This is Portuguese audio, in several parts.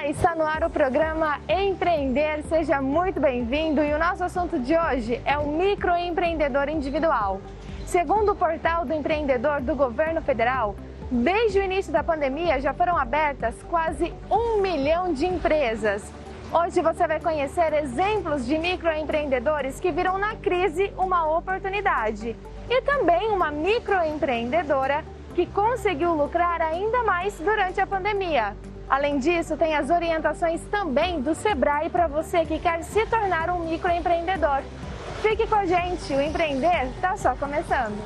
Olá, está no ar o programa Empreender, seja muito bem-vindo e o nosso assunto de hoje é o microempreendedor individual. Segundo o portal do empreendedor do governo federal, desde o início da pandemia já foram abertas quase 1 milhão de empresas. Hoje você vai conhecer exemplos de microempreendedores que viram na crise uma oportunidade e também uma microempreendedora que conseguiu lucrar ainda mais durante a pandemia. Além disso, tem as orientações também do Sebrae para você que quer se tornar um microempreendedor. Fique com a gente, o Empreender está só começando.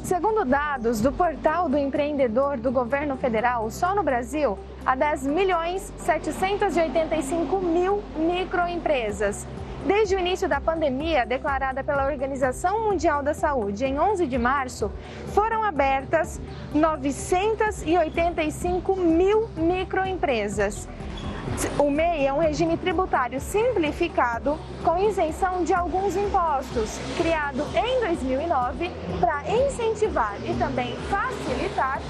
Segundo dados do portal do empreendedor do governo federal, só no Brasil há 10.785.000 microempresas. Desde o início da pandemia, declarada pela Organização Mundial da Saúde em 11 de março, foram abertas 985.000 microempresas. O MEI é um regime tributário simplificado com isenção de alguns impostos, criado em 2009 para incentivar e também facilitar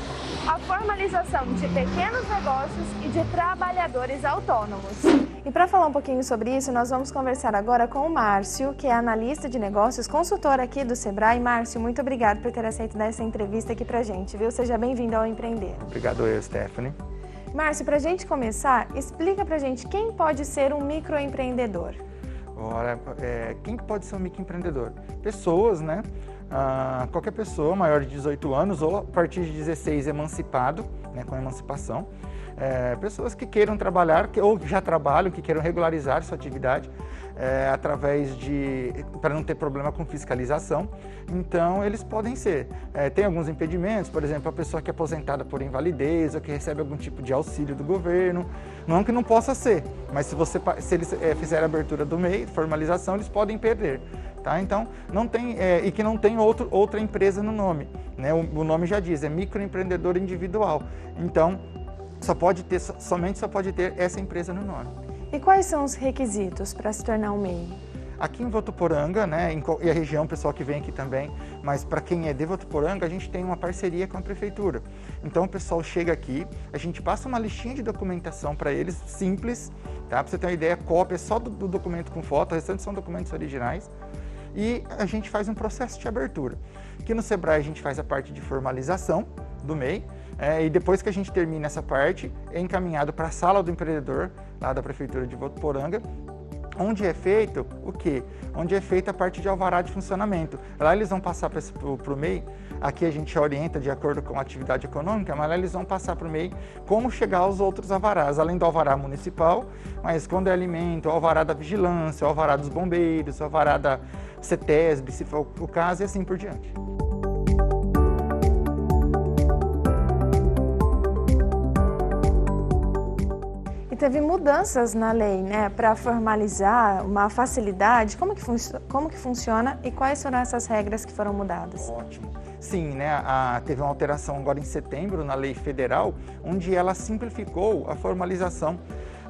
a formalização de pequenos negócios e de trabalhadores autônomos. E para falar um pouquinho sobre isso, nós vamos conversar agora com o Márcio, que é analista de negócios, consultor aqui do Sebrae. Márcio, muito obrigado por ter aceito dar essa entrevista aqui pra gente, viu? Seja bem-vindo ao Empreender. Obrigado, Stephanie. Márcio, para a gente começar, explica para a gente quem pode ser um microempreendedor. Ora, quem pode ser um microempreendedor? Pessoas, né? Qualquer pessoa maior de 18 anos ou a partir de 16 emancipado, né, com emancipação. Pessoas que queiram trabalhar ou já trabalham, que queiram regularizar sua atividade para não ter problema com fiscalização. Então, eles podem ser. Tem alguns impedimentos, por exemplo, a pessoa que é aposentada por invalidez ou que recebe algum tipo de auxílio do governo. Não que não possa ser, mas se eles fizerem a abertura do MEI, formalização, eles podem perder. Tá? Então, não tem, e que não tem outra empresa no nome. Né? O nome já diz, é microempreendedor individual. Então, somente pode ter essa empresa no nome. E quais são os requisitos para se tornar um MEI? Aqui em Votuporanga, né, e a região, o pessoal que vem aqui também, mas para quem é de Votuporanga, a gente tem uma parceria com a prefeitura. Então o pessoal chega aqui, a gente passa uma listinha de documentação para eles, simples, tá? Para você ter uma ideia, cópia só do documento com foto, o restante são documentos originais. E a gente faz um processo de abertura. Aqui no Sebrae a gente faz a parte de formalização do MEI, e depois que a gente termina essa parte, é encaminhado para a sala do empreendedor, lá da Prefeitura de Votuporanga, onde é feito o quê? Onde é feita a parte de alvará de funcionamento. Lá eles vão passar para o MEI, aqui a gente orienta de acordo com a atividade econômica, mas lá eles vão passar para o MEI como chegar aos outros alvarás, além do alvará municipal, mas quando é alimento, o alvará da vigilância, o alvará dos bombeiros, o alvará da CETESB, se for o caso, e assim por diante. E teve mudanças na lei, né, para formalizar uma facilidade. Como que funciona e quais foram essas regras que foram mudadas? Ótimo. Sim, né, teve uma alteração agora em setembro na lei federal, onde ela simplificou a formalização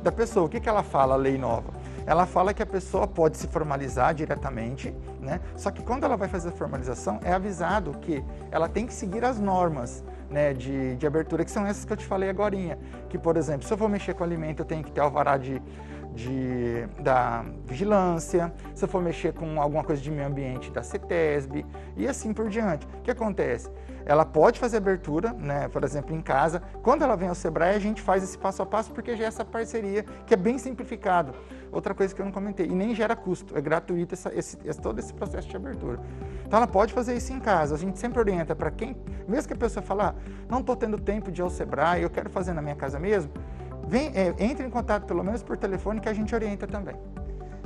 da pessoa. O que ela fala, a lei nova? Ela fala que a pessoa pode se formalizar diretamente, né? Só que quando ela vai fazer a formalização, é avisado que ela tem que seguir as normas, né, de abertura, que são essas que eu te falei agorinha. Que, por exemplo, se eu vou mexer com alimento, eu tenho que ter alvará da vigilância, se eu for mexer com alguma coisa de meio ambiente, da CETESB, e assim por diante. O que acontece? Ela pode fazer abertura, né, por exemplo, em casa. Quando ela vem ao Sebrae, a gente faz esse passo a passo, porque já é essa parceria, que é bem simplificado. Outra coisa que eu não comentei, e nem gera custo, é gratuito todo esse processo de abertura. Então ela pode fazer isso em casa. A gente sempre orienta para quem, mesmo que a pessoa fale, não estou tendo tempo de ir ao Sebrae, eu quero fazer na minha casa mesmo, entre em contato pelo menos por telefone que a gente orienta também.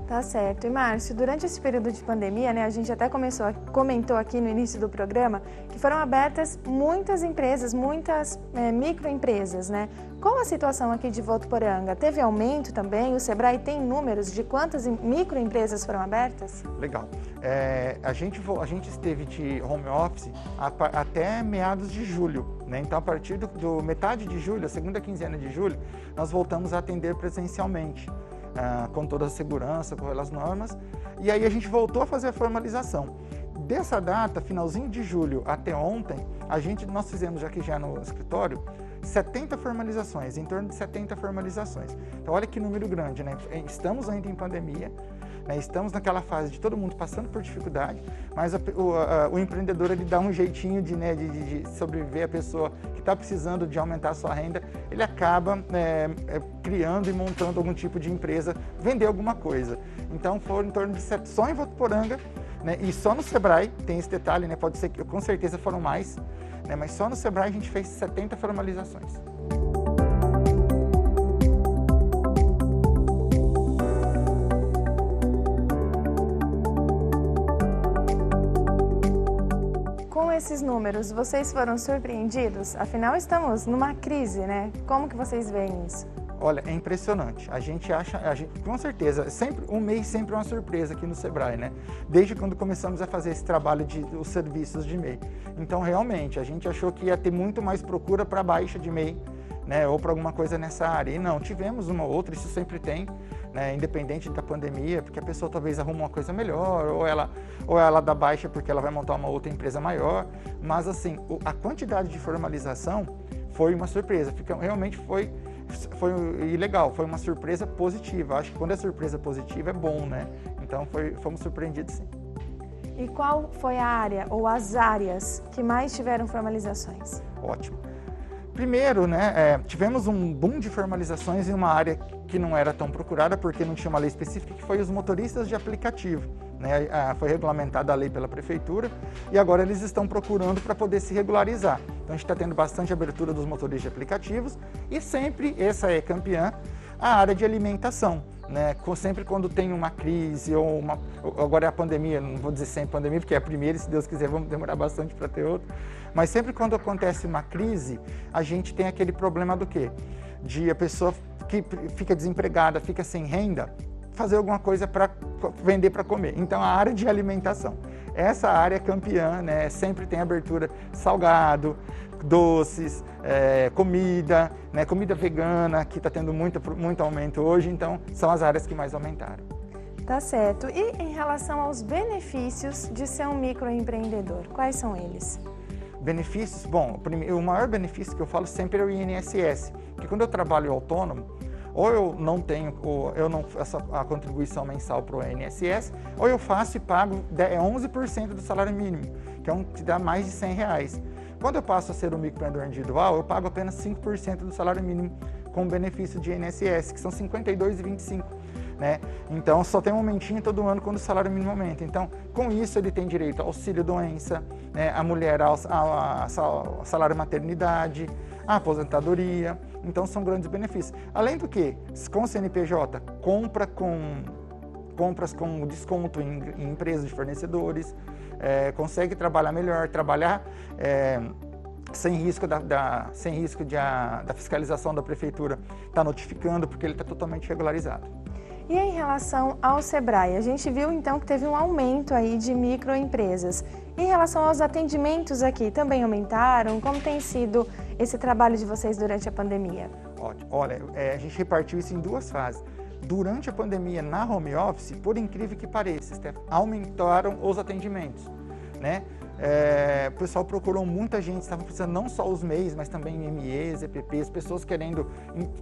Tá certo. E Márcio, durante esse período de pandemia, né, a gente até comentou aqui no início do programa que foram abertas muitas empresas, muitas microempresas, né? Qual a situação aqui de Votuporanga? Teve aumento também? O Sebrae tem números de quantas microempresas foram abertas? Legal. A gente esteve de home office até meados de julho, né? Então, a partir do metade de julho, a segunda quinzena de julho, nós voltamos a atender presencialmente. com toda a segurança, com as normas, e aí a gente voltou a fazer a formalização. Dessa data, finalzinho de julho até ontem, nós fizemos aqui já no escritório 70 formalizações, em torno de 70 formalizações. Então olha que número grande, né? Estamos ainda em pandemia, né? Estamos naquela fase de todo mundo passando por dificuldade, mas o empreendedor ele dá um jeitinho de sobreviver, a pessoa que está precisando de aumentar a sua renda, ele acaba criando e montando algum tipo de empresa, vender alguma coisa. Então foram em torno de 7 só em Votuporanga, né? E só no Sebrae, tem esse detalhe, né? Pode ser que com certeza foram mais, né? Mas só no Sebrae a gente fez 70 formalizações. Com esses números, vocês foram surpreendidos? Afinal, estamos numa crise, né? Como que vocês veem isso? Olha, é impressionante. A gente com certeza, um mês sempre é uma surpresa aqui no Sebrae, né? Desde quando começamos a fazer esse trabalho os serviços de MEI. Então, realmente, a gente achou que ia ter muito mais procura para baixa de MEI, né? Ou para alguma coisa nessa área. E não, tivemos uma ou outra, isso sempre tem, né? Independente da pandemia, porque a pessoa talvez arruma uma coisa melhor, ou ela dá baixa porque ela vai montar uma outra empresa maior. Mas, assim, a quantidade de formalização foi uma surpresa. Realmente foi legal, foi uma surpresa positiva. Acho que quando é surpresa positiva é bom, né? Então fomos surpreendidos, sim. E qual foi a área ou as áreas que mais tiveram formalizações? Ótimo. Primeiro, né, tivemos um boom de formalizações em uma área que não era tão procurada porque não tinha uma lei específica, que foi os motoristas de aplicativo, né? Foi regulamentada a lei pela prefeitura e agora eles estão procurando para poder se regularizar. Então a gente está tendo bastante abertura dos motoristas de aplicativos e sempre, essa é campeã, a área de alimentação, né? Sempre quando tem uma crise agora é a pandemia, não vou dizer sempre pandemia porque é a primeira e se Deus quiser vamos demorar bastante para ter outra, mas sempre quando acontece uma crise, a gente tem aquele problema do quê? De a pessoa que fica desempregada, fica sem renda, fazer alguma coisa para vender para comer. Então a área de alimentação, essa área é campeã, né? Sempre tem abertura salgado, doces, comida, né? Comida vegana, que está tendo muito aumento hoje, então são as áreas que mais aumentaram. Tá certo. E em relação aos benefícios de ser um microempreendedor, quais são eles? Benefícios, bom, o maior benefício que eu falo sempre é o INSS, porque quando eu trabalho autônomo, ou eu não faço a contribuição mensal para o INSS, ou eu faço e pago 11% do salário mínimo, que dá mais de R$100. Quando eu passo a ser um microempreendedor individual, eu pago apenas 5% do salário mínimo com benefício de INSS, que são R$ 52,25. Né? Então, só tem um aumentinho todo ano quando o salário mínimo aumenta. Então, com isso, ele tem direito ao auxílio-doença, né? A mulher ao salário maternidade, a aposentadoria. Então, são grandes benefícios. Além do que, com o CNPJ, compras com desconto em empresas de fornecedores, consegue trabalhar melhor, sem risco da fiscalização da prefeitura estar notificando, porque ele está totalmente regularizado. E em relação ao Sebrae, a gente viu então que teve um aumento aí de microempresas. Em relação aos atendimentos aqui, também aumentaram? Como tem sido esse trabalho de vocês durante a pandemia? Ótimo. Olha, a gente repartiu isso em duas fases. Durante a pandemia, na home office, por incrível que pareça, aumentaram os atendimentos, né? O pessoal procurou muita gente, estavam precisando não só os MEIs, mas também MEs, EPPs, pessoas querendo,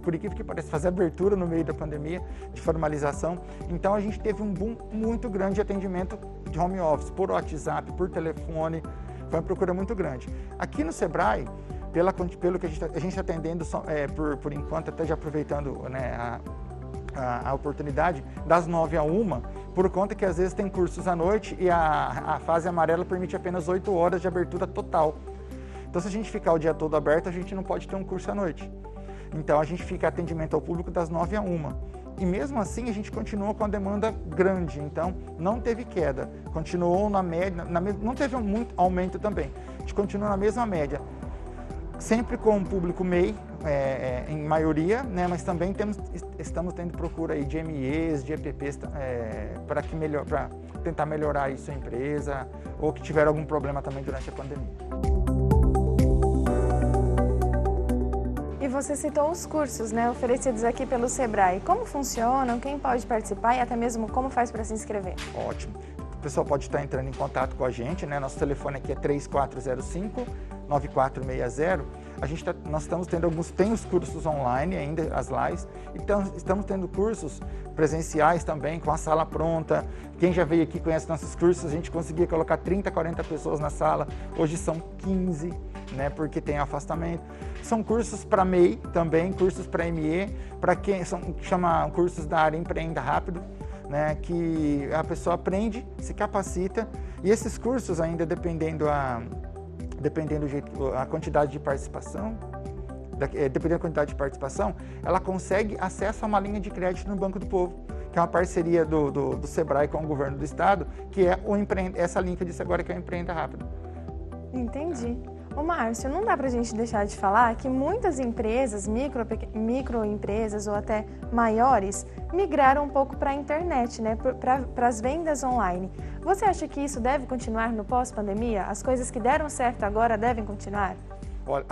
por incrível que pareça, fazer abertura no meio da pandemia, de formalização. Então a gente teve um boom muito grande de atendimento de home office, por WhatsApp, por telefone, foi uma procura muito grande. Aqui no Sebrae, pelo que a gente está atendendo, por enquanto, até já aproveitando, né, a oportunidade, das 9 a 1, por conta que às vezes tem cursos à noite e a fase amarela permite apenas 8 horas de abertura total. Então, se a gente ficar o dia todo aberto, a gente não pode ter um curso à noite. Então, a gente fica atendimento ao público das 9 a 1. E mesmo assim, a gente continua com a demanda grande, então não teve queda, continuou na média, não teve muito aumento também, a gente continua na mesma média. Sempre com o público MEI, em maioria, né, mas também estamos tendo procura aí de MEs, de EPPs, para tentar melhorar aí sua empresa, ou que tiver algum problema também durante a pandemia. E você citou os cursos, né, oferecidos aqui pelo Sebrae. Como funcionam, quem pode participar e até mesmo como faz para se inscrever? Ótimo. O pessoal pode estar entrando em contato com a gente, né? Nosso telefone aqui é 3405-9460. Nós estamos tendo tem os cursos online ainda, as lives, então estamos tendo cursos presenciais também, com a sala pronta. Quem já veio aqui conhece nossos cursos, a gente conseguia colocar 30, 40 pessoas na sala, hoje são 15, né? Porque tem afastamento. São cursos para MEI também, cursos para ME, para quem chama cursos da área Empreenda Rápido, né, que a pessoa aprende, se capacita, e esses cursos ainda dependendo a quantidade de participação, ela consegue acesso a uma linha de crédito no Banco do Povo, que é uma parceria do Sebrae com o governo do estado, que é essa linha que eu disse agora, que é o Empreenda Rápido. Entendi. Ô Márcio, não dá pra gente deixar de falar que muitas empresas, microempresas ou até maiores, migraram um pouco para a internet, né? Para as vendas online. Você acha que isso deve continuar no pós-pandemia? As coisas que deram certo agora devem continuar? Olha,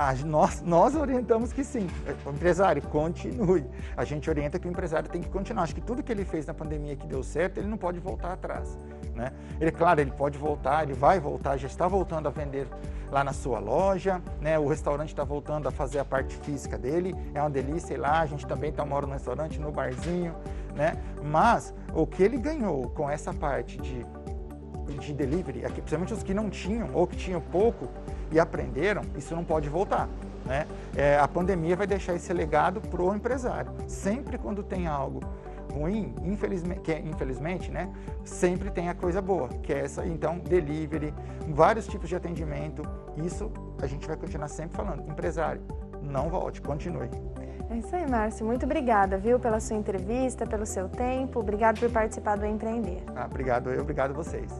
nós orientamos que sim. O empresário, continue. A gente orienta que o empresário tem que continuar. Acho que tudo que ele fez na pandemia que deu certo, ele não pode voltar atrás, né? Claro, ele pode voltar, ele vai voltar, já está voltando a vender lá na sua loja, né? O restaurante está voltando a fazer a parte física dele, é uma delícia ir lá, a gente também mora no restaurante, no barzinho, né? Mas o que ele ganhou com essa parte de delivery, aqui, principalmente os que não tinham ou que tinham pouco e aprenderam, isso não pode voltar, né? A pandemia vai deixar esse legado para o empresário. Sempre quando tem algo ruim, infelizmente, né, sempre tem a coisa boa, que é essa, então, delivery, vários tipos de atendimento, isso a gente vai continuar sempre falando. Empresário, não volte, continue. É isso aí, Márcio. Muito obrigada, viu, pela sua entrevista, pelo seu tempo. Obrigado por participar do Empreender. Obrigado a vocês.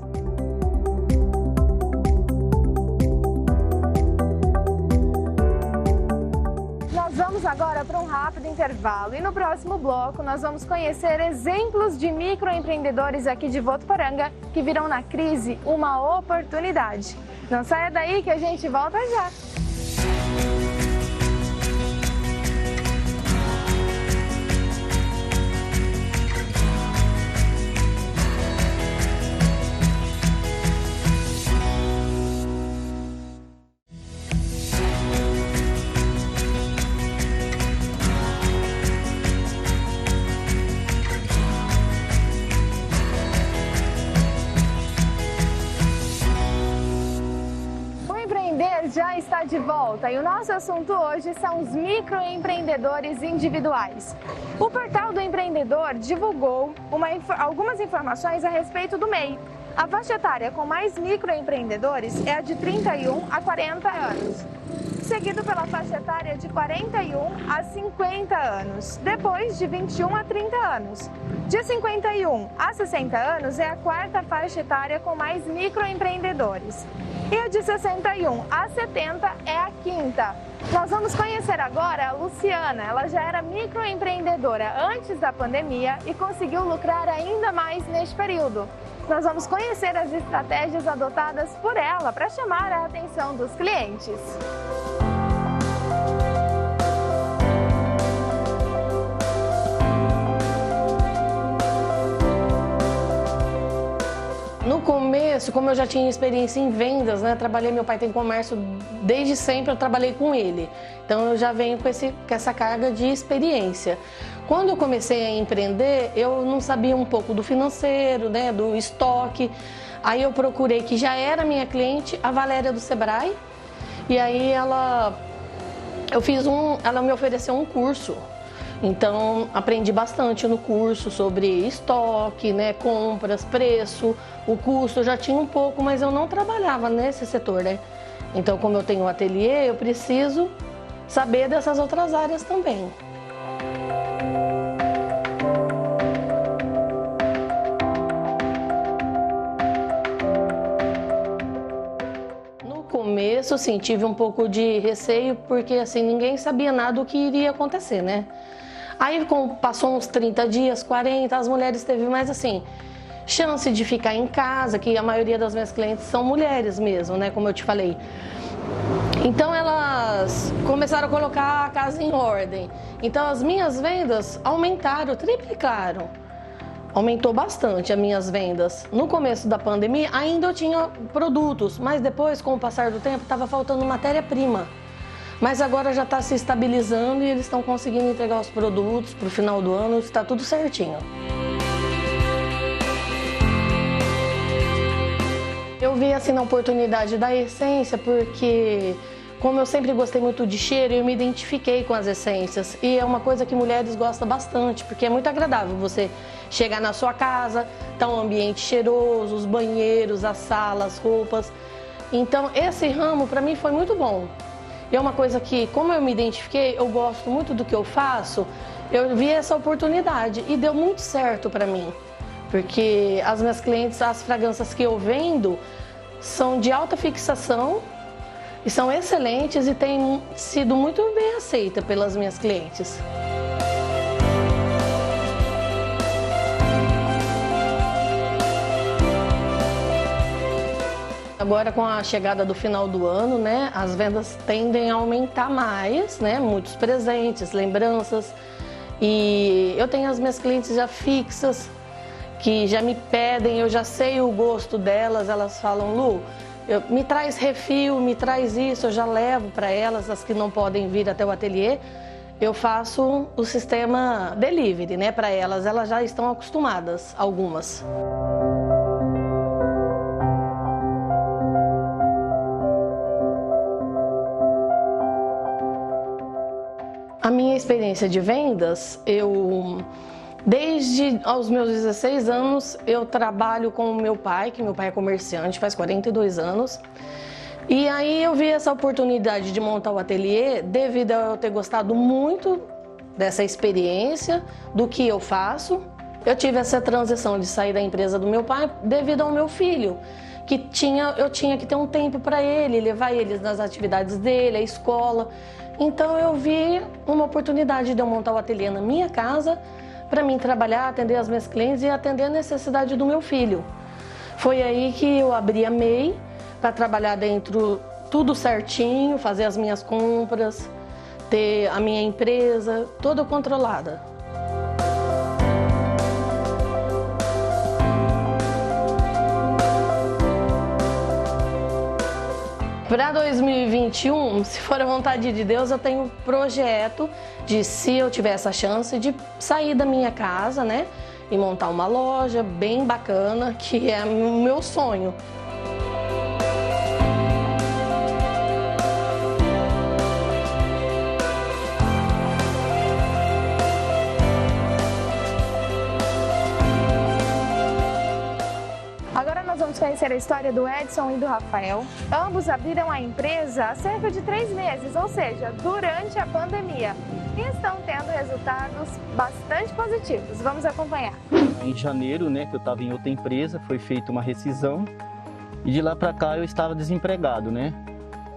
Vamos agora para um rápido intervalo e no próximo bloco nós vamos conhecer exemplos de microempreendedores aqui de Votuporanga que viram na crise uma oportunidade. Não saia daí que a gente volta já! Já está de volta e o nosso assunto hoje são os microempreendedores individuais. O Portal do Empreendedor divulgou algumas informações a respeito do MEI. A faixa etária com mais microempreendedores é a de 31 a 40 anos, seguido pela faixa etária de 41 a 50 anos, depois de 21 a 30 anos. De 51 a 60 anos é a quarta faixa etária com mais microempreendedores. E a de 61 a 70 é a quinta. Nós vamos conhecer agora a Luciana. Ela já era microempreendedora antes da pandemia e conseguiu lucrar ainda mais neste período. Nós vamos conhecer as estratégias adotadas por ela para chamar a atenção dos clientes. No começo, como eu já tinha experiência em vendas, né, meu pai tem comércio desde sempre, eu trabalhei com ele. Então eu já venho com essa carga de experiência. Quando eu comecei a empreender, eu não sabia um pouco do financeiro, né, do estoque. Aí eu procurei, que já era minha cliente, a Valéria do Sebrae. E aí ela me ofereceu um curso. Então, aprendi bastante no curso sobre estoque, né, compras, preço, o custo. Eu já tinha um pouco, mas eu não trabalhava nesse setor, né? Então, como eu tenho um ateliê, eu preciso saber dessas outras áreas também. No começo, assim, tive um pouco de receio, porque assim, ninguém sabia nada do que iria acontecer, né? Aí, passou uns 30 dias, 40, as mulheres teve mais assim, chance de ficar em casa, que a maioria das minhas clientes são mulheres mesmo, né, como eu te falei. Então elas começaram a colocar a casa em ordem. Então as minhas vendas aumentaram, triplicaram. Aumentou bastante as minhas vendas. No começo da pandemia ainda eu tinha produtos, mas depois, com o passar do tempo, estava faltando matéria-prima. Mas agora já está se estabilizando e eles estão conseguindo entregar os produtos para o final do ano, está tudo certinho. Eu vi assim na oportunidade da essência porque, como eu sempre gostei muito de cheiro, eu me identifiquei com as essências. E é uma coisa que mulheres gostam bastante, porque é muito agradável você chegar na sua casa, tá um ambiente cheiroso, os banheiros, as salas, as roupas. Então esse ramo para mim foi muito bom. E é uma coisa que, como eu me identifiquei, eu gosto muito do que eu faço, eu vi essa oportunidade e deu muito certo para mim. Porque as minhas clientes, as fragrâncias que eu vendo são de alta fixação e são excelentes e têm sido muito bem aceitas pelas minhas clientes. Agora, com a chegada do final do ano, né, as vendas tendem a aumentar mais, né, muitos presentes, lembranças. E eu tenho as minhas clientes já fixas, que já me pedem, eu já sei o gosto delas, elas falam, Lu, me traz refil, me traz isso, eu já levo para elas, as que não podem vir até o ateliê, eu faço o sistema delivery, né, para elas já estão acostumadas, algumas. A minha experiência de vendas, desde aos meus 16 anos, eu trabalho com o meu pai, que meu pai é comerciante, faz 42 anos. E aí eu vi essa oportunidade de montar o ateliê devido a eu ter gostado muito dessa experiência, do que eu faço. Eu tive essa transição de sair da empresa do meu pai devido ao meu filho, que eu tinha que ter um tempo para ele, levar ele nas atividades dele, a escola. Então eu vi uma oportunidade de eu montar o ateliê na minha casa, para mim trabalhar, atender as minhas clientes e atender a necessidade do meu filho. Foi aí que eu abri a MEI para trabalhar dentro tudo certinho, fazer as minhas compras, ter a minha empresa toda controlada. Para 2021, se for a vontade de Deus, eu tenho um projeto de, se eu tiver essa chance, de sair da minha casa, né, e montar uma loja bem bacana, que é o meu sonho. Vamos conhecer a história do Edson e do Rafael. Ambos abriram a empresa há cerca de 3 meses, ou seja, durante a pandemia, e estão tendo resultados bastante positivos. Vamos acompanhar. Em janeiro, né, que eu estava em outra empresa, foi feita uma rescisão e de lá para cá eu estava desempregado, né?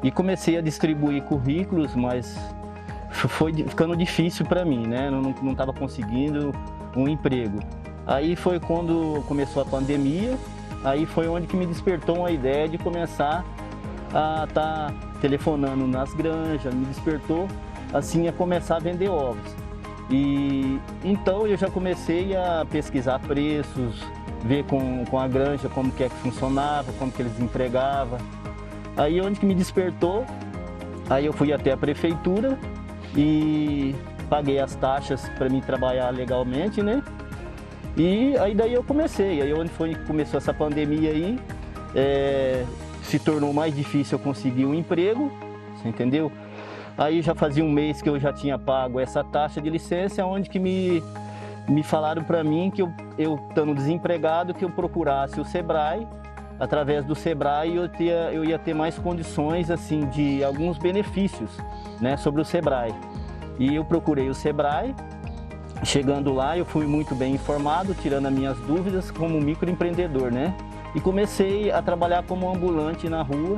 E comecei a distribuir currículos, mas foi ficando difícil para mim, né? Não estava conseguindo um emprego. Aí foi quando começou a pandemia. Aí foi onde que me despertou uma ideia de começar a estar telefonando nas granjas, me despertou assim a começar a vender ovos. E então eu já comecei a pesquisar preços, ver com a granja como que é que funcionava, como que eles entregavam. Aí onde que me despertou, aí eu fui até a prefeitura e paguei as taxas para mim trabalhar legalmente, né? E aí daí eu comecei, aí onde foi que começou essa pandemia aí, se tornou mais difícil eu conseguir um emprego, você entendeu? Aí já fazia um mês que eu já tinha pago essa taxa de licença, onde que me falaram para mim que eu estando desempregado, que eu procurasse o Sebrae. Através do Sebrae eu ia ter mais condições assim de alguns benefícios, né, sobre o Sebrae. E eu procurei o Sebrae. Chegando lá, eu fui muito bem informado, tirando as minhas dúvidas como microempreendedor, né? E comecei a trabalhar como ambulante na rua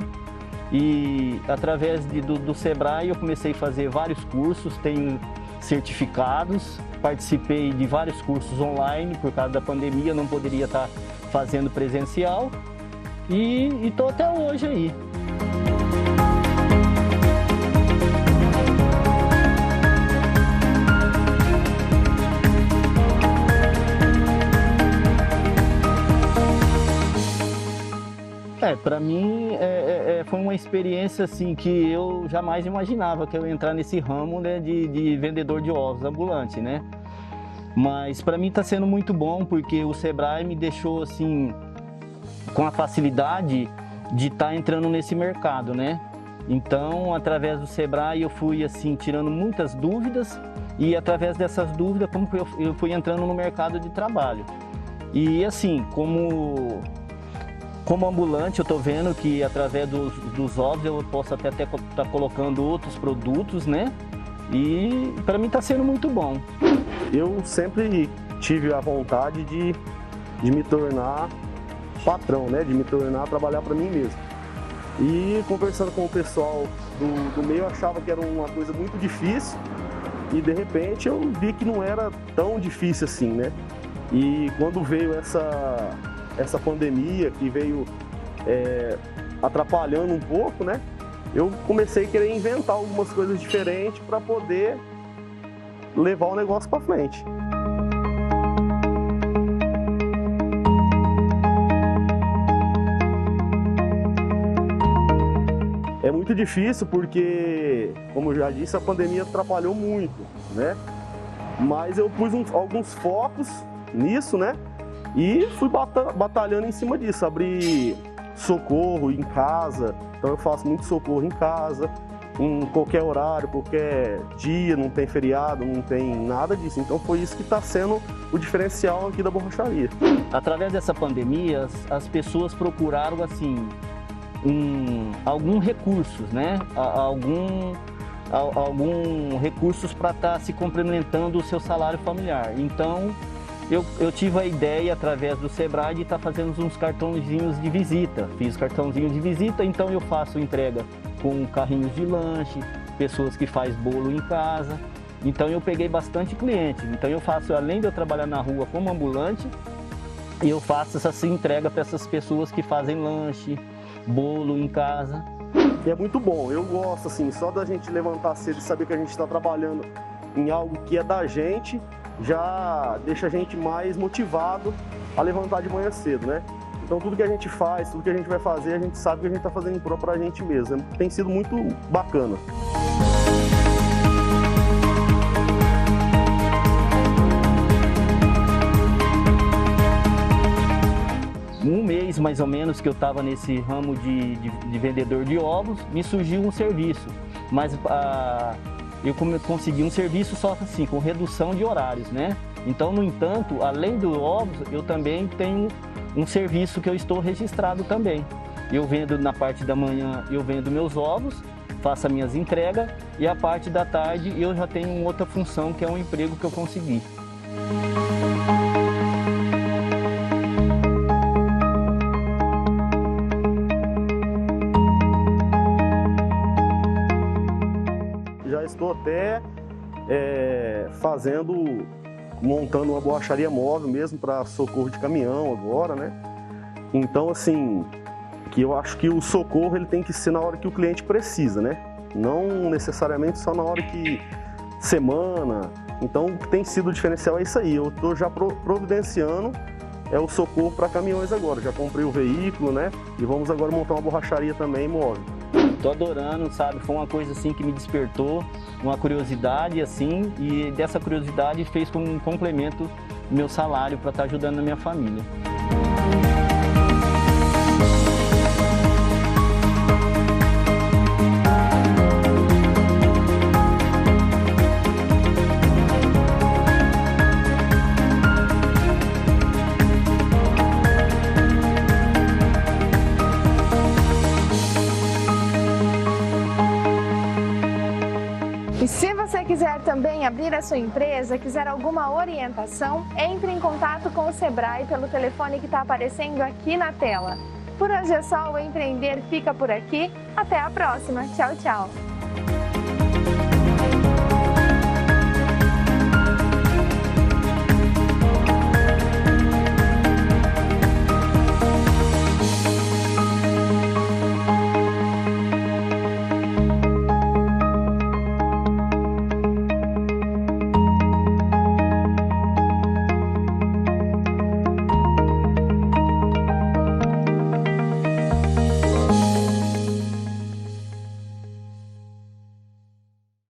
e através do Sebrae eu comecei a fazer vários cursos, tenho certificados, participei de vários cursos online, por causa da pandemia não poderia estar fazendo presencial e estou até hoje aí. Para mim foi uma experiência assim que eu jamais imaginava que eu ia entrar nesse ramo, né, de vendedor de ovos ambulante, né? Mas para mim está sendo muito bom porque o Sebrae me deixou assim com a facilidade de estar entrando nesse mercado, né? Então, através do Sebrae eu fui assim tirando muitas dúvidas e através dessas dúvidas como que eu fui entrando no mercado de trabalho. E assim, como ambulante, eu estou vendo que através dos ovos eu posso até estar colocando outros produtos, né? E para mim está sendo muito bom. Eu sempre tive a vontade de me tornar patrão, né? De me tornar trabalhar para mim mesmo. E conversando com o pessoal do meio, eu achava que era uma coisa muito difícil e de repente eu vi que não era tão difícil assim, né? E quando veio essa pandemia que veio atrapalhando um pouco, né? Eu comecei a querer inventar algumas coisas diferentes para poder levar o negócio para frente. É muito difícil porque, como eu já disse, a pandemia atrapalhou muito, né? Mas eu pus alguns focos nisso, né? E fui batalhando em cima disso, abri socorro em casa, então eu faço muito socorro em casa, em qualquer horário, qualquer dia, não tem feriado, não tem nada disso. Então foi isso que está sendo o diferencial aqui da borracharia. Através dessa pandemia, as pessoas procuraram assim algum recursos, né? Algum recursos para estar se complementando o seu salário familiar. Então eu tive a ideia, através do Sebrae, de estar fazendo uns cartãozinhos de visita. Fiz cartãozinho de visita, então eu faço entrega com carrinhos de lanche, pessoas que fazem bolo em casa. Então eu peguei bastante cliente. Então eu faço, além de eu trabalhar na rua como ambulante, eu faço essa entrega para essas pessoas que fazem lanche, bolo em casa. E é muito bom, eu gosto assim, só da gente levantar cedo e saber que a gente está trabalhando em algo que é da gente, já deixa a gente mais motivado a levantar de manhã cedo, né? Então tudo que a gente faz, tudo que a gente vai fazer, a gente sabe que a gente está fazendo em prol pra gente mesmo. Tem sido muito bacana. Um mês mais ou menos que eu estava nesse ramo de vendedor de ovos, me surgiu um serviço, mas eu consegui um serviço só assim, com redução de horários, né? Então, no entanto, além dos ovos, eu também tenho um serviço que eu estou registrado também. Eu vendo na parte da manhã, eu vendo meus ovos, faço as minhas entregas e a parte da tarde eu já tenho outra função que é um emprego que eu consegui. Já estou até montando uma borracharia móvel mesmo para socorro de caminhão agora, né? Então, assim, que eu acho que o socorro ele tem que ser na hora que o cliente precisa, né? Não necessariamente só na hora que semana. Então, o que tem sido o diferencial é isso aí. Eu estou já providenciando o socorro para caminhões agora. Já comprei o veículo, né? E vamos agora montar uma borracharia também móvel. Tô adorando, sabe? Foi uma coisa assim que me despertou, uma curiosidade assim, e dessa curiosidade fez como um complemento meu salário para estar ajudando a minha família. E se você quiser também abrir a sua empresa, quiser alguma orientação, entre em contato com o Sebrae pelo telefone que está aparecendo aqui na tela. Por hoje é só, o Empreender fica por aqui. Até a próxima. Tchau, tchau.